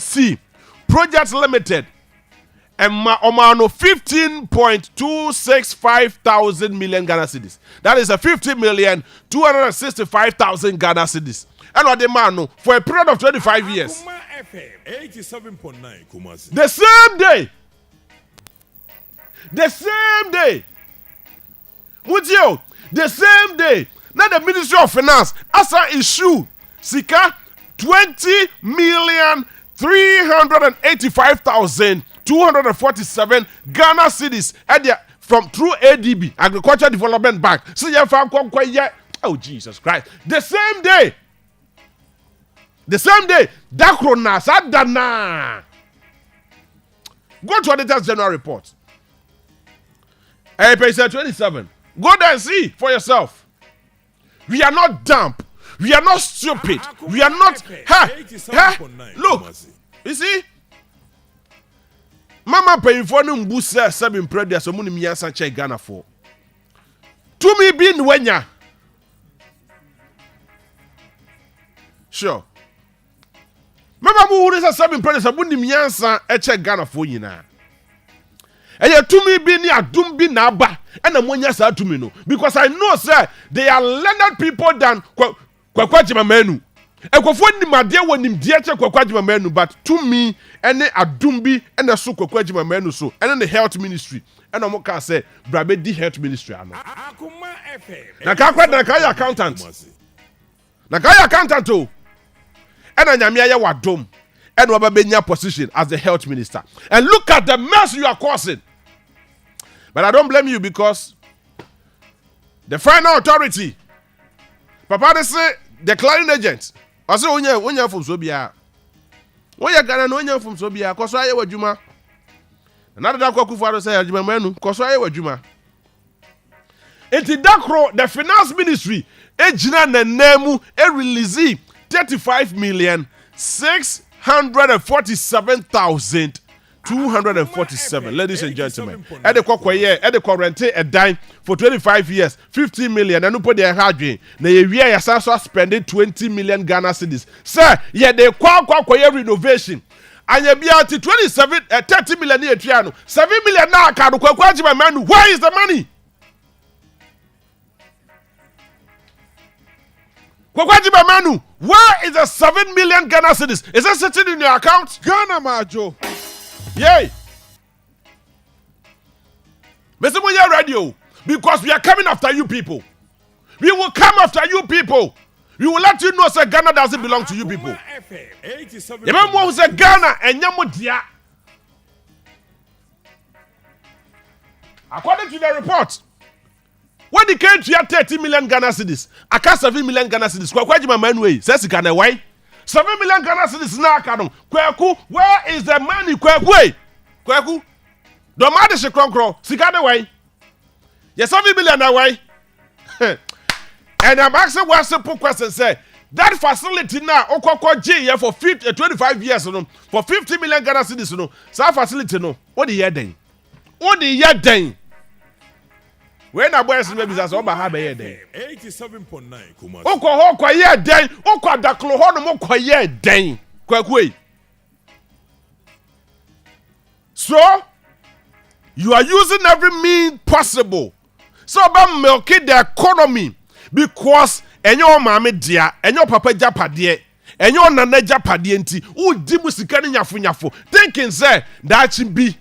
PLC Projects Limited and Omano 15.265 thousand million Ghana cedis. That is a 50,265,000 Ghana cedis. And what the Manu for a period of 25 years. Akoma FM 87.9 Kumasi. The same day. The same day. Mutio, the same day. Now the Ministry of Finance as an issue Sika 20,385,247 Ghana cedis from through ADB Agriculture Development Bank. See you found oh Jesus Christ. The same day. Dakrona Sadana. Go to Auditor's General Report. Page 27. Go there and see for yourself. We are not dumb. We are not stupid. We are not. Look, you see, Mama paying for no busa 7 predia so muni miyansa check Ghana for. To me bin wenya. Sure. Mama mu wuri sa 7 predia so muni miyansa check Ghana for yina. Eye to me bin ni adum bi na aba and amonya sa to me no because I know sir they are learned people than Kwaku Aggyeman Manu. Ekofo ni made wonim die che Kwaku Aggyeman Manu but to me ene adum bi ene so Kwaku Aggyeman Manu so ene the health ministry ene omo ka say brabe di health ministry ano. Akoma FM. Na ka kwa na ka accountant. Na ka accountant o. Ene nyame aye wadom. Ene oba benya position as the health minister. And look at the mess you are causing. But I don't blame you because the final authority Papa they say declaring agent. I say onya from Sobia. Onya Ghana no onya from Sobia. Koso aye wadwuma. Another da Kwaku Fado say Aggyeman Manu. Koso aye wadwuma. Enti dakro the finance ministry ejina na nemu release 35,647,247. Ladies and gentlemen, at the Kokoye, at the quarantine a dime for 25 years, 50 million, and you put their hardware. Now we are also spending 20 million Ghana cedis. Sir, yeah, the Kwaku renovation. And you be at 30 million year triano. 7 million now, Kwaku Aggyeman Manu. Where is the money? Kwaku Aggyeman Manu, where is the 7 million Ghana cedis? Is that sitting in your account? Ghana Majo. Yay! Mr. Munya Radio, because we are coming after you people. We will come after you people. We will let you know that Ghana doesn't belong to you people. Remember who said Ghana and Yamudia. According to the report, when the country had 30 million Ghana cedis, I can't 7 million Ghana cedis. Kwaku Aggyeman Manu says he can away. 7 million Ghana cedis now, Kwaku, where is the money? Kwaku, don't matter, she cronkro, Sikade way. Yes, 7 million away. And I'm asking one simple question: say that facility now, Okoko J for 25 years, for 50 million Ghana cedis, so that facility, no. What the year then? What the year then? When I wear some babies, I saw my hair day. 87.9 Kumasi. Oko year day. Oko daklo hono mo year day. Kwaku. So you are using every means possible. So about milking the economy because enyo mama dia, enyo papa japade, enyo nana japade nti. U di musika ni nyafu. Thinking say that should be.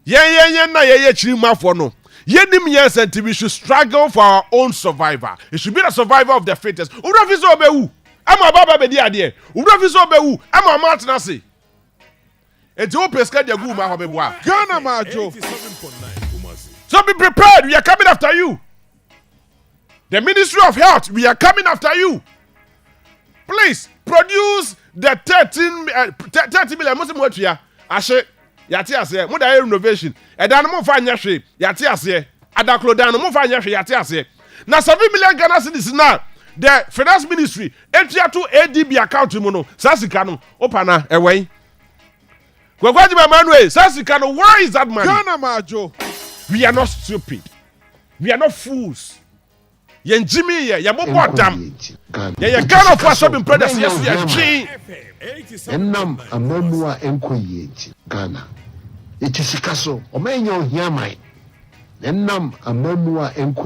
Ye chiri mafo no. Yenim yes and we should struggle for our own survival. It should be the survival of the fittest. Urafiso obewu. Ama baba be dia de. Urafiso obewu. Ama matna se. Enti o peska de gu ma ho beboa. Ghana Majo. 87.9 Kumasi. So be prepared. We are coming after you. The Ministry of Health, we are coming after you. Please produce the 30 million Muslim what here. Ashe yati ase mo da renovation e dan mo fa nya hwe yati ase adaklo dan mo fa nya hwe yati ase na 7 million Ghana cedis now the finance ministry entry to ADB account mu no sasika no opana ewen Kwaku Aggyeman Manu sasika no where is that money? Ghana Majo. We are not stupid, we are not fools. Yen Jimmy ye mo bottom ye Ghana for some brothers yes we are Enam amamua enkoyeti Ghana. It is sikaso. Omenyo hiamai. Enam amamua enko